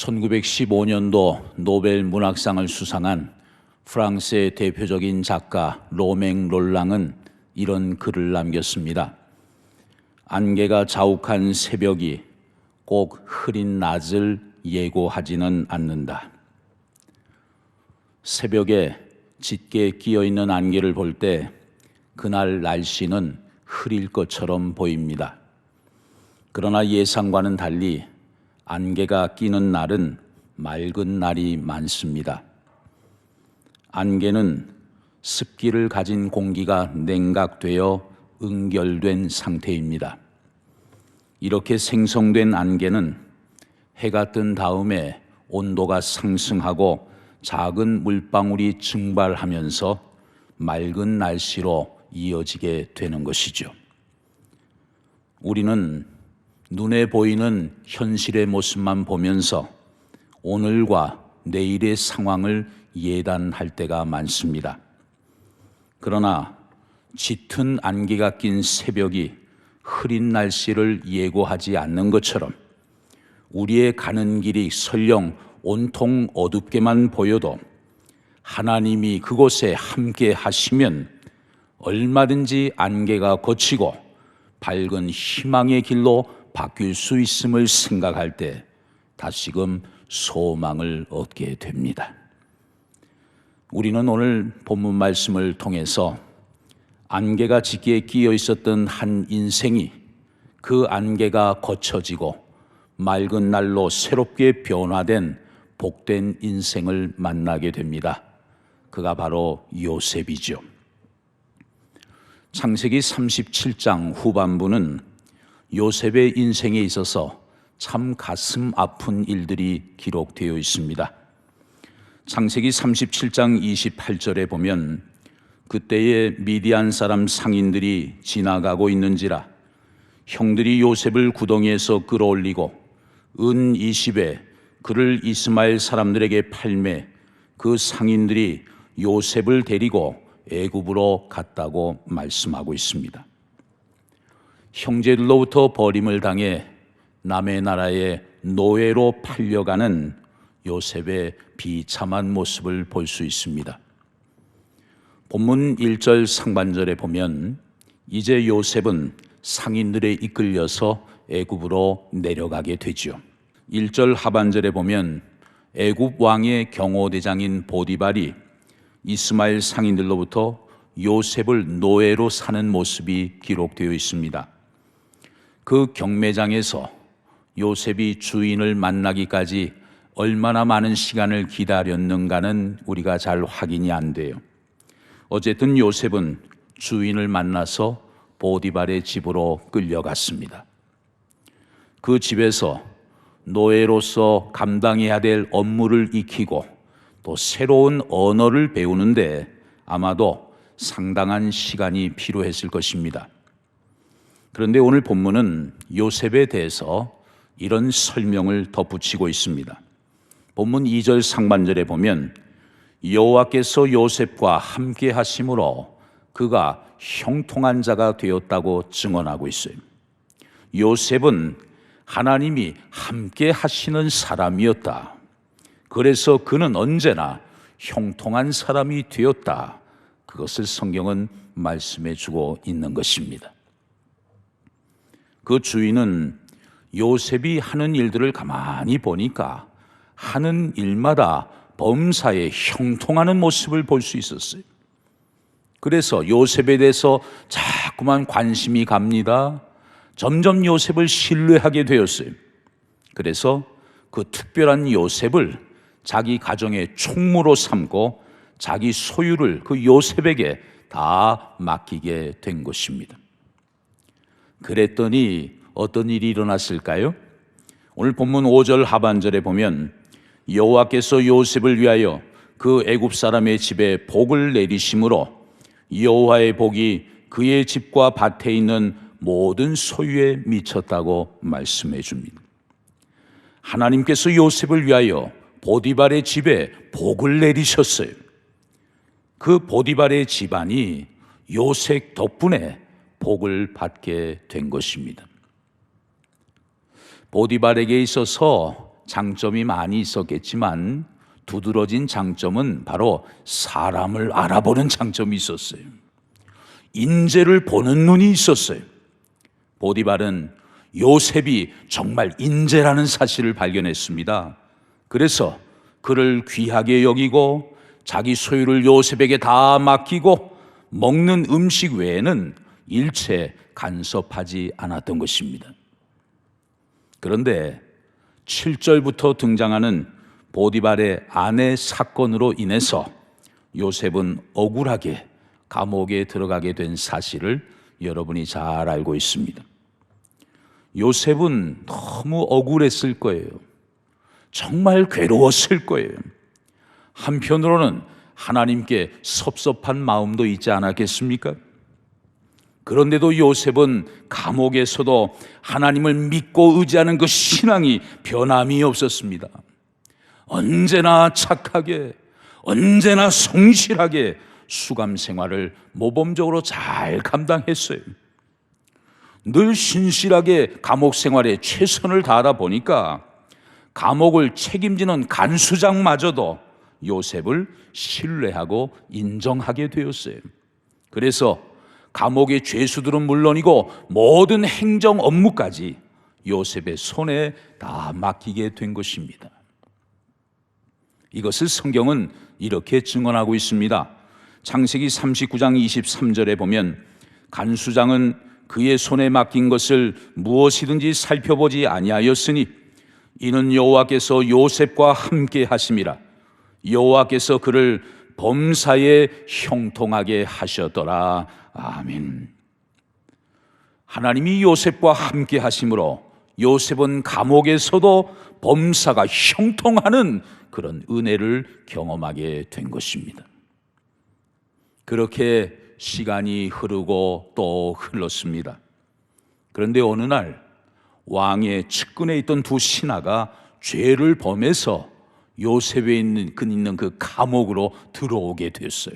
1915년도 노벨 문학상을 수상한 프랑스의 대표적인 작가 로맹 롤랑은 이런 글을 남겼습니다. 안개가 자욱한 새벽이 꼭 흐린 낮을 예고하지는 않는다. 새벽에 짙게 끼어있는 안개를 볼 때 그날 날씨는 흐릴 것처럼 보입니다. 그러나 예상과는 달리 안개가 끼는 날은 맑은 날이 많습니다. 안개는 습기를 가진 공기가 냉각되어 응결된 상태입니다. 이렇게 생성된 안개는 해가 뜬 다음에 온도가 상승하고 작은 물방울이 증발하면서 맑은 날씨로 이어지게 되는 것이죠. 우리는 눈에 보이는 현실의 모습만 보면서 오늘과 내일의 상황을 예단할 때가 많습니다. 그러나 짙은 안개가 낀 새벽이 흐린 날씨를 예고하지 않는 것처럼 우리의 가는 길이 설령 온통 어둡게만 보여도 하나님이 그곳에 함께 하시면 얼마든지 안개가 걷히고 밝은 희망의 길로 바뀔 수 있음을 생각할 때 다시금 소망을 얻게 됩니다. 우리는 오늘 본문 말씀을 통해서 안개가 짙게 끼어 있었던 한 인생이 그 안개가 거쳐지고 맑은 날로 새롭게 변화된 복된 인생을 만나게 됩니다. 그가 바로 요셉이죠. 창세기 37장 후반부는 요셉의 인생에 있어서 참 가슴 아픈 일들이 기록되어 있습니다. 창세기 37장 28절에 보면 그때에 미디안 사람 상인들이 지나가고 있는지라 형들이 요셉을 구덩이에서 끌어올리고 은 20에 그를 이스마엘 사람들에게 팔매 그 상인들이 요셉을 데리고 애굽으로 갔다고 말씀하고 있습니다. 형제들로부터 버림을 당해 남의 나라에 노예로 팔려가는 요셉의 비참한 모습을 볼 수 있습니다. 본문 1절 상반절에 보면 이제 요셉은 상인들에 이끌려서 애굽으로 내려가게 되죠. 1절 하반절에 보면 애굽 왕의 경호대장인 보디발이 이스마엘 상인들로부터 요셉을 노예로 사는 모습이 기록되어 있습니다. 그 경매장에서 요셉이 주인을 만나기까지 얼마나 많은 시간을 기다렸는가는 우리가 잘 확인이 안 돼요. 어쨌든 요셉은 주인을 만나서 보디발의 집으로 끌려갔습니다. 그 집에서 노예로서 감당해야 될 업무를 익히고 또 새로운 언어를 배우는데 아마도 상당한 시간이 필요했을 것입니다. 그런데 오늘 본문은 요셉에 대해서 이런 설명을 덧붙이고 있습니다. 본문 2절 상반절에 보면 여호와께서 요셉과 함께 하심으로 그가 형통한 자가 되었다고 증언하고 있어요. 요셉은 하나님이 함께 하시는 사람이었다. 그래서 그는 언제나 형통한 사람이 되었다. 그것을 성경은 말씀해 주고 있는 것입니다. 그 주인은 요셉이 하는 일들을 가만히 보니까 하는 일마다 범사에 형통하는 모습을 볼 수 있었어요. 그래서 요셉에 대해서 자꾸만 관심이 갑니다. 점점 요셉을 신뢰하게 되었어요. 그래서 그 특별한 요셉을 자기 가정의 총무로 삼고 자기 소유를 그 요셉에게 다 맡기게 된 것입니다. 그랬더니 어떤 일이 일어났을까요? 오늘 본문 5절 하반절에 보면 여호와께서 요셉을 위하여 그 애굽 사람의 집에 복을 내리심으로 여호와의 복이 그의 집과 밭에 있는 모든 소유에 미쳤다고 말씀해 줍니다. 하나님께서 요셉을 위하여 보디발의 집에 복을 내리셨어요. 그 보디발의 집안이 요셉 덕분에 복을 받게 된 것입니다. 보디발에게 있어서 장점이 많이 있었겠지만 두드러진 장점은 바로 사람을 알아보는 장점이 있었어요. 인재를 보는 눈이 있었어요. 보디발은 요셉이 정말 인재라는 사실을 발견했습니다. 그래서 그를 귀하게 여기고 자기 소유를 요셉에게 다 맡기고 먹는 음식 외에는 일체 간섭하지 않았던 것입니다. 그런데 7절부터 등장하는 보디발의 아내 사건으로 인해서 요셉은 억울하게 감옥에 들어가게 된 사실을 여러분이 잘 알고 있습니다. 요셉은 너무 억울했을 거예요. 정말 괴로웠을 거예요. 한편으로는 하나님께 섭섭한 마음도 있지 않았겠습니까? 그런데도 요셉은 감옥에서도 하나님을 믿고 의지하는 그 신앙이 변함이 없었습니다. 언제나 착하게, 언제나 성실하게 수감 생활을 모범적으로 잘 감당했어요. 늘 신실하게 감옥 생활에 최선을 다하다 보니까 감옥을 책임지는 간수장마저도 요셉을 신뢰하고 인정하게 되었어요. 그래서 감옥의 죄수들은 물론이고 모든 행정 업무까지 요셉의 손에 다 맡기게 된 것입니다. 이것을 성경은 이렇게 증언하고 있습니다. 창세기 39장 23절에 보면 간수장은 그의 손에 맡긴 것을 무엇이든지 살펴보지 아니하였으니 이는 여호와께서 요셉과 함께 하심이라. 여호와께서 그를 범사에 형통하게 하셨더라. 아멘. 하나님이 요셉과 함께 하심으로 요셉은 감옥에서도 범사가 형통하는 그런 은혜를 경험하게 된 것입니다. 그렇게 시간이 흐르고 또 흘렀습니다. 그런데 어느 날 왕의 측근에 있던 두 신하가 죄를 범해서 요셉에 있는 그 감옥으로 들어오게 됐어요.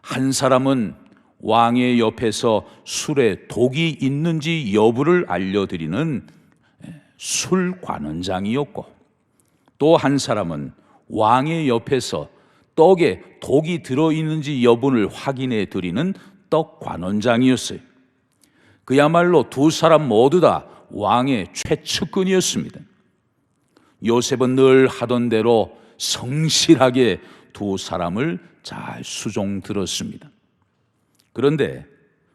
한 사람은 왕의 옆에서 술에 독이 있는지 여부를 알려드리는 술 관원장이었고, 또 한 사람은 왕의 옆에서 떡에 독이 들어있는지 여부를 확인해 드리는 떡 관원장이었어요. 그야말로 두 사람 모두 다 왕의 최측근이었습니다. 요셉은 늘 하던 대로 성실하게 두 사람을 잘 수종 들었습니다. 그런데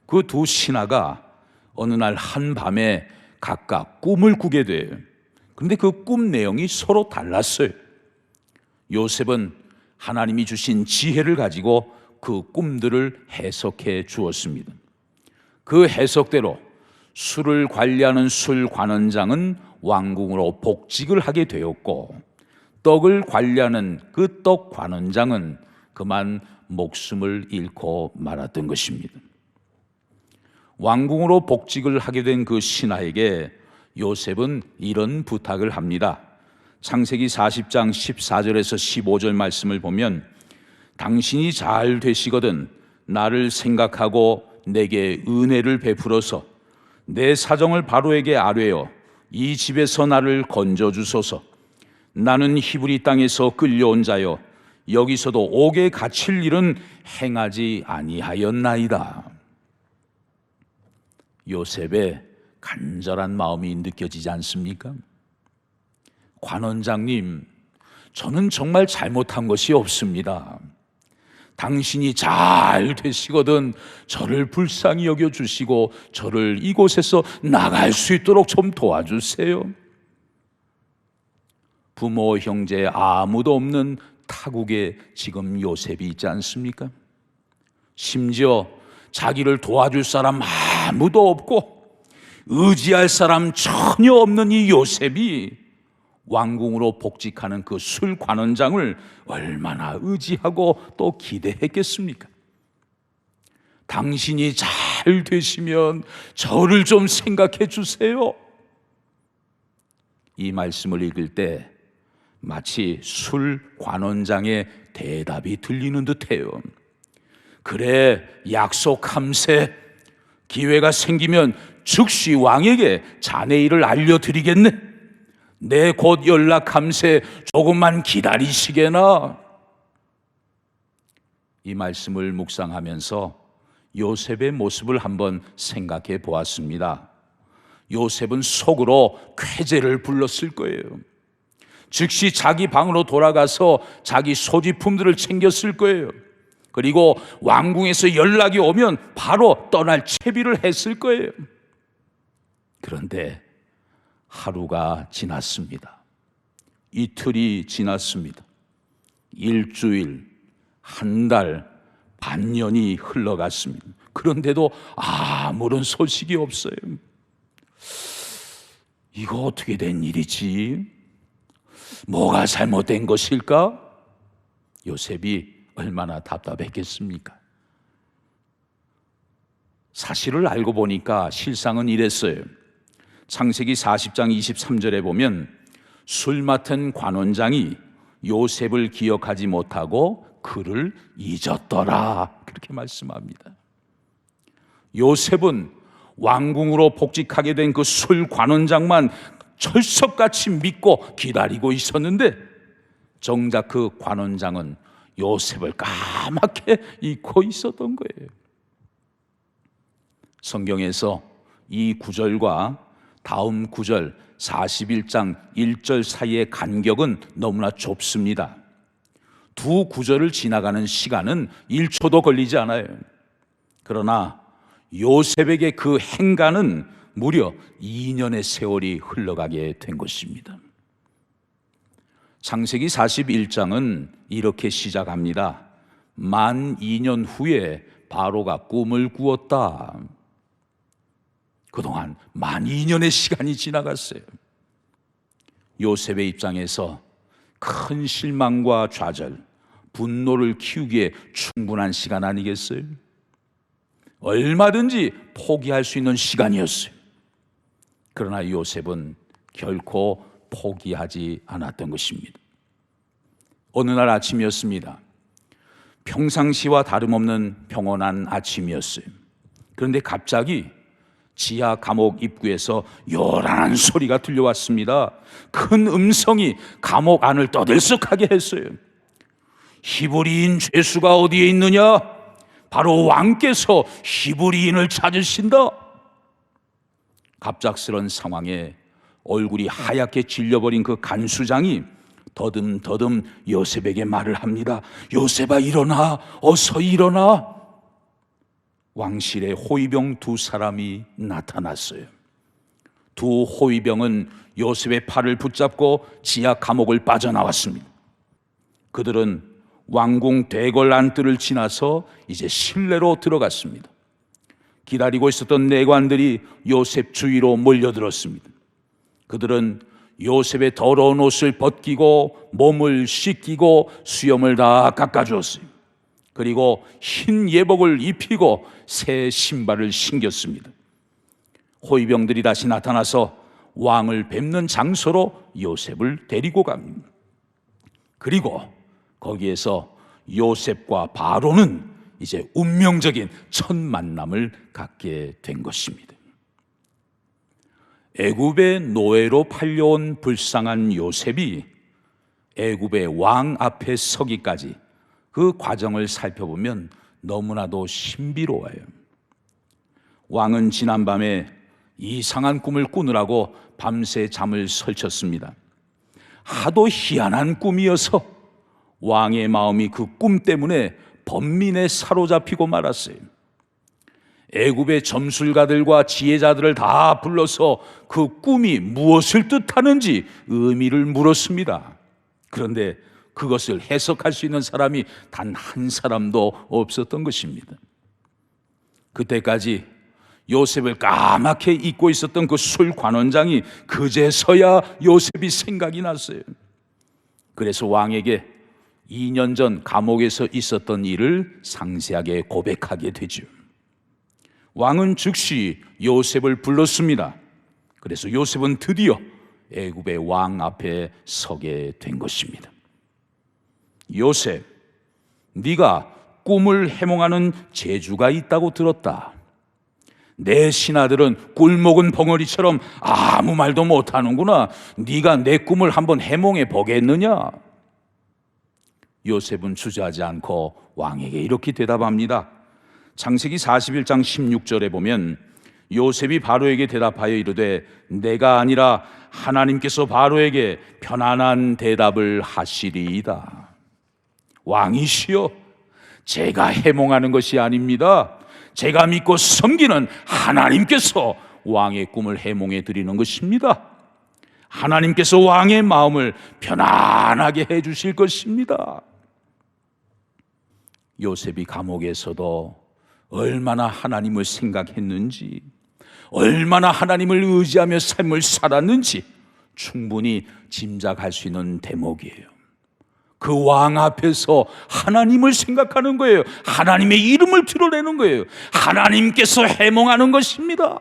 그 두 신하가 어느 날 한밤에 각각 꿈을 꾸게 돼요. 그런데 그 꿈 내용이 서로 달랐어요. 요셉은 하나님이 주신 지혜를 가지고 그 꿈들을 해석해 주었습니다. 그 해석대로 술을 관리하는 술 관원장은 왕궁으로 복직을 하게 되었고, 떡을 관리하는 그 떡 관원장은 그만 목숨을 잃고 말았던 것입니다. 왕궁으로 복직을 하게 된 그 신하에게 요셉은 이런 부탁을 합니다. 창세기 40장 14절에서 15절 말씀을 보면 당신이 잘 되시거든 나를 생각하고 내게 은혜를 베풀어서 내 사정을 바로에게 아뢰어 이 집에서 나를 건져주소서. 나는 히브리 땅에서 끌려온 자여 여기서도 옥에 갇힐 일은 행하지 아니하였나이다. 요셉의 간절한 마음이 느껴지지 않습니까? 관원장님, 저는 정말 잘못한 것이 없습니다. 당신이 잘 되시거든 저를 불쌍히 여겨주시고 저를 이곳에서 나갈 수 있도록 좀 도와주세요. 부모, 형제 아무도 없는 타국에 지금 요셉이 있지 않습니까? 심지어 자기를 도와줄 사람 아무도 없고 의지할 사람 전혀 없는 이 요셉이 왕궁으로 복직하는 그 술 관원장을 얼마나 의지하고 또 기대했겠습니까? 당신이 잘 되시면 저를 좀 생각해 주세요. 이 말씀을 읽을 때 마치 술 관원장의 대답이 들리는 듯해요. 그래, 약속함세. 기회가 생기면 즉시 왕에게 자네 일을 알려드리겠네. 내 곧 연락함세 조금만 기다리시게나. 이 말씀을 묵상하면서 요셉의 모습을 한번 생각해 보았습니다. 요셉은 속으로 쾌재를 불렀을 거예요. 즉시 자기 방으로 돌아가서 자기 소지품들을 챙겼을 거예요. 그리고 왕궁에서 연락이 오면 바로 떠날 채비를 했을 거예요. 그런데 하루가 지났습니다. 이틀이 지났습니다. 일주일, 한 달, 반년이 흘러갔습니다. 그런데도 아무런 소식이 없어요. 이거 어떻게 된 일이지? 뭐가 잘못된 것일까? 요셉이 얼마나 답답했겠습니까? 사실을 알고 보니까 실상은 이랬어요. 창세기 40장 23절에 보면 술 맡은 관원장이 요셉을 기억하지 못하고 그를 잊었더라, 그렇게 말씀합니다. 요셉은 왕궁으로 복직하게 된 그 술 관원장만 철석같이 믿고 기다리고 있었는데 정작 그 관원장은 요셉을 까맣게 잊고 있었던 거예요. 성경에서 이 구절과 다음 구절 41장 1절 사이의 간격은 너무나 좁습니다. 두 구절을 지나가는 시간은 1초도 걸리지 않아요. 그러나 요셉에게 그 행간은 무려 2년의 세월이 흘러가게 된 것입니다. 창세기 41장은 이렇게 시작합니다. 만 2년 후에 바로가 꿈을 꾸었다. 그동안 만 2년의 시간이 지나갔어요. 요셉의 입장에서 큰 실망과 좌절, 분노를 키우기에 충분한 시간 아니겠어요? 얼마든지 포기할 수 있는 시간이었어요. 그러나 요셉은 결코 포기하지 않았던 것입니다. 어느 날 아침이었습니다. 평상시와 다름없는 평온한 아침이었어요. 그런데 갑자기 지하 감옥 입구에서 요란한 소리가 들려왔습니다. 큰 음성이 감옥 안을 떠들썩하게 했어요. 히브리인 죄수가 어디에 있느냐? 바로 왕께서 히브리인을 찾으신다. 갑작스런 상황에 얼굴이 하얗게 질려버린 그 간수장이 더듬더듬 요셉에게 말을 합니다. 요셉아, 일어나, 어서 일어나. 왕실에 호위병 두 사람이 나타났어요. 두 호위병은 요셉의 팔을 붙잡고 지하 감옥을 빠져나왔습니다. 그들은 왕궁 대궐 안뜰을 지나서 이제 실내로 들어갔습니다. 기다리고 있었던 내관들이 요셉 주위로 몰려들었습니다. 그들은 요셉의 더러운 옷을 벗기고 몸을 씻기고 수염을 다 깎아주었어요. 그리고 흰 예복을 입히고 새 신발을 신겼습니다. 호위병들이 다시 나타나서 왕을 뵙는 장소로 요셉을 데리고 갑니다. 그리고 거기에서 요셉과 바로는 이제 운명적인 첫 만남을 갖게 된 것입니다. 애굽의 노예로 팔려온 불쌍한 요셉이 애굽의 왕 앞에 서기까지 그 과정을 살펴보면 너무나도 신비로워요. 왕은 지난밤에 이상한 꿈을 꾸느라고 밤새 잠을 설쳤습니다. 하도 희한한 꿈이어서 왕의 마음이 그 꿈 때문에 번민에 사로잡히고 말았어요. 애굽의 점술가들과 지혜자들을 다 불러서 그 꿈이 무엇을 뜻하는지 의미를 물었습니다. 그런데 그것을 해석할 수 있는 사람이 단 한 사람도 없었던 것입니다. 그때까지 요셉을 까맣게 잊고 있었던 그 술 관원장이 그제서야 요셉이 생각이 났어요. 그래서 왕에게 2년 전 감옥에서 있었던 일을 상세하게 고백하게 되죠. 왕은 즉시 요셉을 불렀습니다. 그래서 요셉은 드디어 애굽의 왕 앞에 서게 된 것입니다. 요셉, 네가 꿈을 해몽하는 재주가 있다고 들었다. 내 신하들은 꿀 먹은 벙어리처럼 아무 말도 못하는구나. 네가 내 꿈을 한번 해몽해 보겠느냐? 요셉은 주저하지 않고 왕에게 이렇게 대답합니다. 창세기 41장 16절에 보면 요셉이 바로에게 대답하여 이르되 내가 아니라 하나님께서 바로에게 편안한 대답을 하시리이다. 왕이시여, 제가 해몽하는 것이 아닙니다. 제가 믿고 섬기는 하나님께서 왕의 꿈을 해몽해 드리는 것입니다. 하나님께서 왕의 마음을 편안하게 해 주실 것입니다. 요셉이 감옥에서도 얼마나 하나님을 생각했는지, 얼마나 하나님을 의지하며 삶을 살았는지 충분히 짐작할 수 있는 대목이에요. 그 왕 앞에서 하나님을 생각하는 거예요. 하나님의 이름을 드러내는 거예요. 하나님께서 해몽하는 것입니다.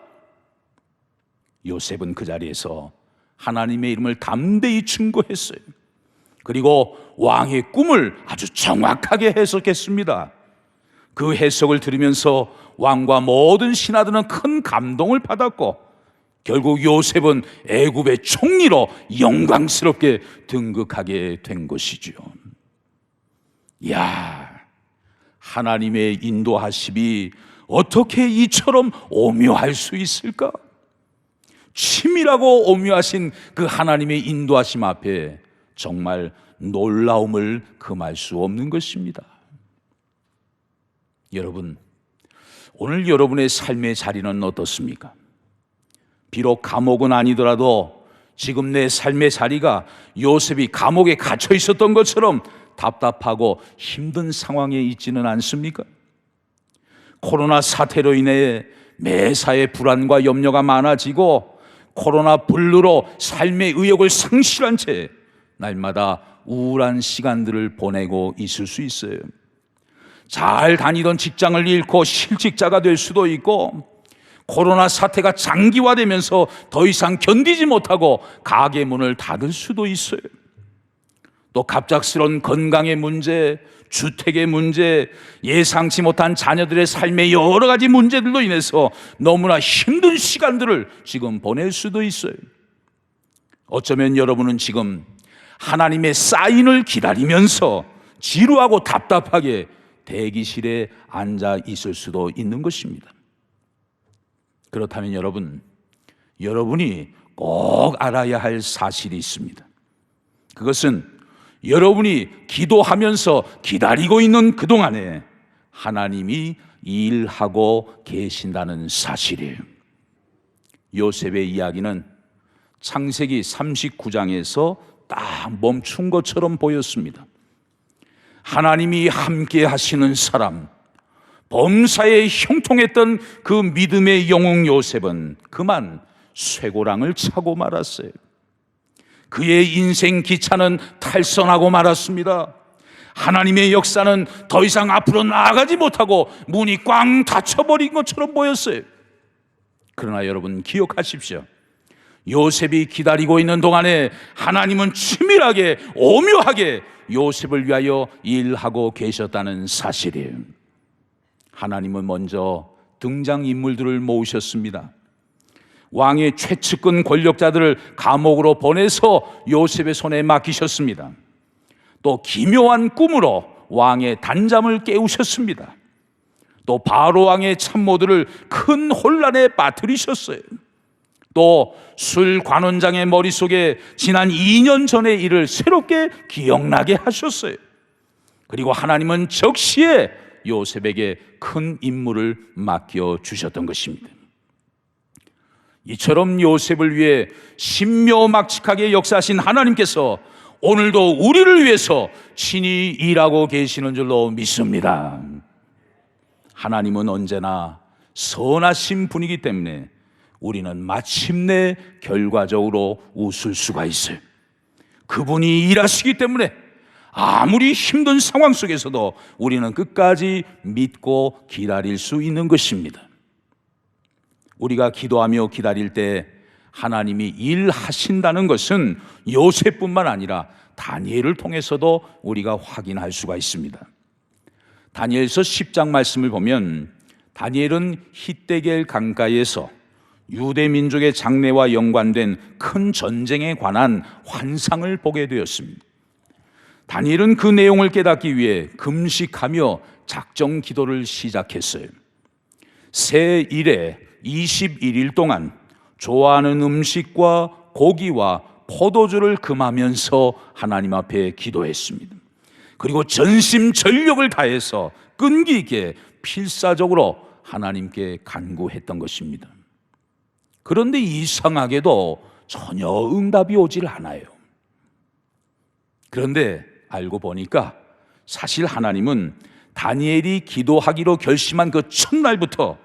요셉은 그 자리에서 하나님의 이름을 담대히 증거했어요. 그리고 왕의 꿈을 아주 정확하게 해석했습니다. 그 해석을 들으면서 왕과 모든 신하들은 큰 감동을 받았고 결국 요셉은 애굽의 총리로 영광스럽게 등극하게 된 것이죠. 이야, 하나님의 인도하심이 어떻게 이처럼 오묘할 수 있을까? 치밀하고 오묘하신 그 하나님의 인도하심 앞에 정말 놀라움을 금할 수 없는 것입니다. 여러분, 오늘 여러분의 삶의 자리는 어떻습니까? 비록 감옥은 아니더라도 지금 내 삶의 자리가 요셉이 감옥에 갇혀 있었던 것처럼 답답하고 힘든 상황에 있지는 않습니까? 코로나 사태로 인해 매사에 불안과 염려가 많아지고 코로나 블루로 삶의 의욕을 상실한 채 날마다 우울한 시간들을 보내고 있을 수 있어요. 잘 다니던 직장을 잃고 실직자가 될 수도 있고 코로나 사태가 장기화되면서 더 이상 견디지 못하고 가게 문을 닫을 수도 있어요. 또 갑작스러운 건강의 문제, 주택의 문제, 예상치 못한 자녀들의 삶의 여러 가지 문제들로 인해서 너무나 힘든 시간들을 지금 보낼 수도 있어요. 어쩌면 여러분은 지금 하나님의 사인을 기다리면서 지루하고 답답하게 대기실에 앉아 있을 수도 있는 것입니다. 그렇다면 여러분이 꼭 알아야 할 사실이 있습니다. 그것은 여러분이 기도하면서 기다리고 있는 그동안에 하나님이 일하고 계신다는 사실이에요. 요셉의 이야기는 창세기 39장에서 딱 멈춘 것처럼 보였습니다. 하나님이 함께 하시는 사람, 범사에 형통했던 그 믿음의 영웅 요셉은 그만 쇠고랑을 차고 말았어요. 그의 인생 기차는 탈선하고 말았습니다. 하나님의 역사는 더 이상 앞으로 나아가지 못하고 문이 꽝 닫혀버린 것처럼 보였어요. 그러나 여러분 기억하십시오. 요셉이 기다리고 있는 동안에 하나님은 치밀하게 오묘하게 요셉을 위하여 일하고 계셨다는 사실이에요. 하나님은 먼저 등장인물들을 모으셨습니다. 왕의 최측근 권력자들을 감옥으로 보내서 요셉의 손에 맡기셨습니다. 또 기묘한 꿈으로 왕의 단잠을 깨우셨습니다. 또 바로 왕의 참모들을 큰 혼란에 빠뜨리셨어요. 또 술 관원장의 머릿속에 지난 2년 전의 일을 새롭게 기억나게 하셨어요. 그리고 하나님은 적시에 요셉에게 큰 임무를 맡겨주셨던 것입니다. 이처럼 요셉을 위해 신묘막측하게 역사하신 하나님께서 오늘도 우리를 위해서 친히 일하고 계시는 줄로 믿습니다. 하나님은 언제나 선하신 분이기 때문에 우리는 마침내 결과적으로 웃을 수가 있어요. 그분이 일하시기 때문에 아무리 힘든 상황 속에서도 우리는 끝까지 믿고 기다릴 수 있는 것입니다. 우리가 기도하며 기다릴 때 하나님이 일하신다는 것은 요셉뿐만 아니라 다니엘을 통해서도 우리가 확인할 수가 있습니다. 다니엘서 10장 말씀을 보면 다니엘은 히데겔 강가에서 유대 민족의 장래와 연관된 큰 전쟁에 관한 환상을 보게 되었습니다. 다니엘은 그 내용을 깨닫기 위해 금식하며 작정 기도를 시작했어요. 새 일에 21일 동안 좋아하는 음식과 고기와 포도주를 금하면서 하나님 앞에 기도했습니다. 그리고 전심전력을 다해서 끈기 있게 필사적으로 하나님께 간구했던 것입니다. 그런데 이상하게도 전혀 응답이 오질 않아요. 그런데 알고 보니까 사실 하나님은 다니엘이 기도하기로 결심한 그 첫날부터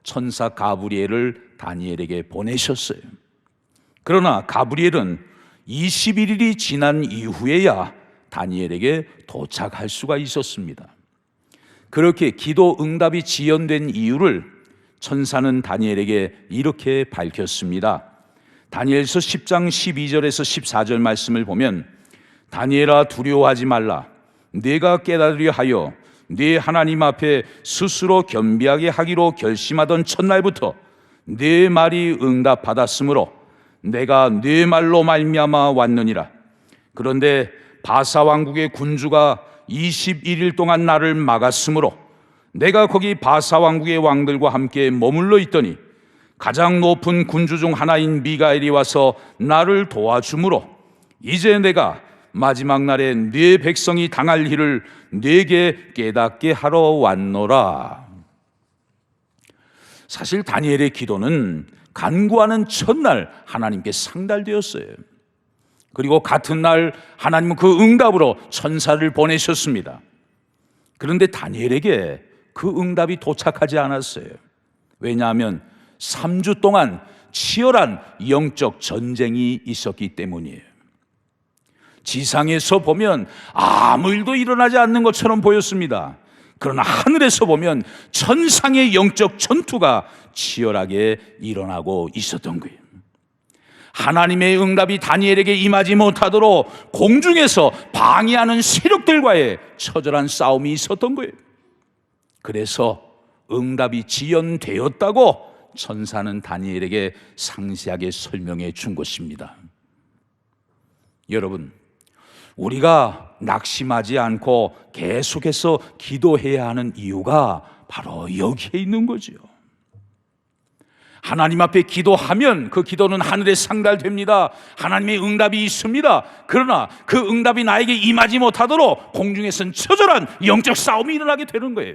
천사 가브리엘을 다니엘에게 보내셨어요. 그러나 가브리엘은 21일이 지난 이후에야 다니엘에게 도착할 수가 있었습니다. 그렇게 기도 응답이 지연된 이유를 천사는 다니엘에게 이렇게 밝혔습니다. 다니엘서 10장 12절에서 14절 말씀을 보면, 다니엘아 두려워하지 말라. 네가 깨달으려 하여 네 하나님 앞에 스스로 겸비하게 하기로 결심하던 첫날부터 네 말이 응답받았으므로 내가 네 말로 말미암아 왔느니라. 그런데 바사 왕국의 군주가 21일 동안 나를 막았으므로 내가 거기 바사 왕국의 왕들과 함께 머물러 있더니 가장 높은 군주 중 하나인 미가엘이 와서 나를 도와주므로 이제 내가 마지막 날에 네 백성이 당할 일을 네게 깨닫게 하러 왔노라. 사실 다니엘의 기도는 간구하는 첫날 하나님께 상달되었어요. 그리고 같은 날 하나님은 그 응답으로 천사를 보내셨습니다. 그런데 다니엘에게 그 응답이 도착하지 않았어요. 왜냐하면 3주 동안 치열한 영적 전쟁이 있었기 때문이에요. 지상에서 보면 아무 일도 일어나지 않는 것처럼 보였습니다. 그러나 하늘에서 보면 천상의 영적 전투가 치열하게 일어나고 있었던 거예요. 하나님의 응답이 다니엘에게 임하지 못하도록 공중에서 방해하는 세력들과의 처절한 싸움이 있었던 거예요. 그래서 응답이 지연되었다고 천사는 다니엘에게 상세하게 설명해 준 것입니다. 여러분, 우리가 낙심하지 않고 계속해서 기도해야 하는 이유가 바로 여기에 있는 거죠. 하나님 앞에 기도하면 그 기도는 하늘에 상달됩니다. 하나님의 응답이 있습니다. 그러나 그 응답이 나에게 임하지 못하도록 공중에선 처절한 영적 싸움이 일어나게 되는 거예요.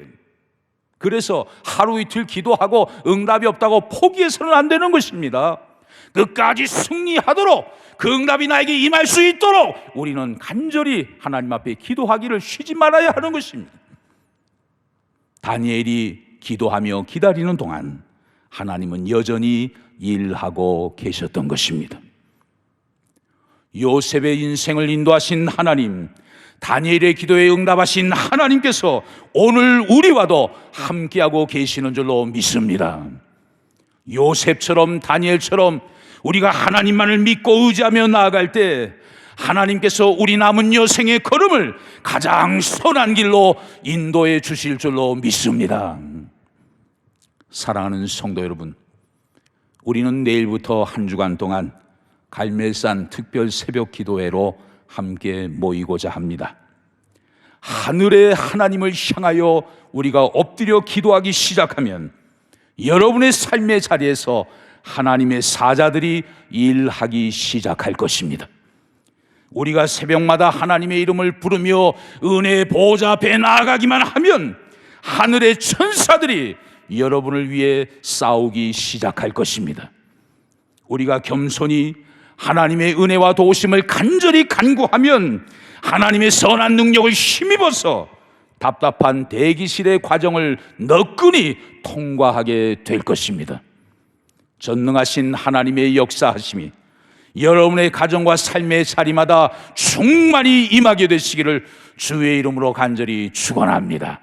그래서 하루 이틀 기도하고 응답이 없다고 포기해서는 안 되는 것입니다. 끝까지 승리하도록 그 응답이 나에게 임할 수 있도록 우리는 간절히 하나님 앞에 기도하기를 쉬지 말아야 하는 것입니다. 다니엘이 기도하며 기다리는 동안 하나님은 여전히 일하고 계셨던 것입니다. 요셉의 인생을 인도하신 하나님, 다니엘의 기도에 응답하신 하나님께서 오늘 우리와도 함께하고 계시는 줄로 믿습니다. 요셉처럼 다니엘처럼 우리가 하나님만을 믿고 의지하며 나아갈 때 하나님께서 우리 남은 여생의 걸음을 가장 선한 길로 인도해 주실 줄로 믿습니다. 사랑하는 성도 여러분, 우리는 내일부터 한 주간 동안 갈멜산 특별 새벽 기도회로 함께 모이고자 합니다. 하늘의 하나님을 향하여 우리가 엎드려 기도하기 시작하면 여러분의 삶의 자리에서 하나님의 사자들이 일하기 시작할 것입니다. 우리가 새벽마다 하나님의 이름을 부르며 은혜의 보좌 앞에 나아가기만 하면 하늘의 천사들이 여러분을 위해 싸우기 시작할 것입니다. 우리가 겸손히 하나님의 은혜와 도우심을 간절히 간구하면 하나님의 선한 능력을 힘입어서 답답한 대기실의 과정을 너끈히 통과하게 될 것입니다. 전능하신 하나님의 역사하심이 여러분의 가정과 삶의 자리마다 충만히 임하게 되시기를 주의 이름으로 간절히 축원합니다.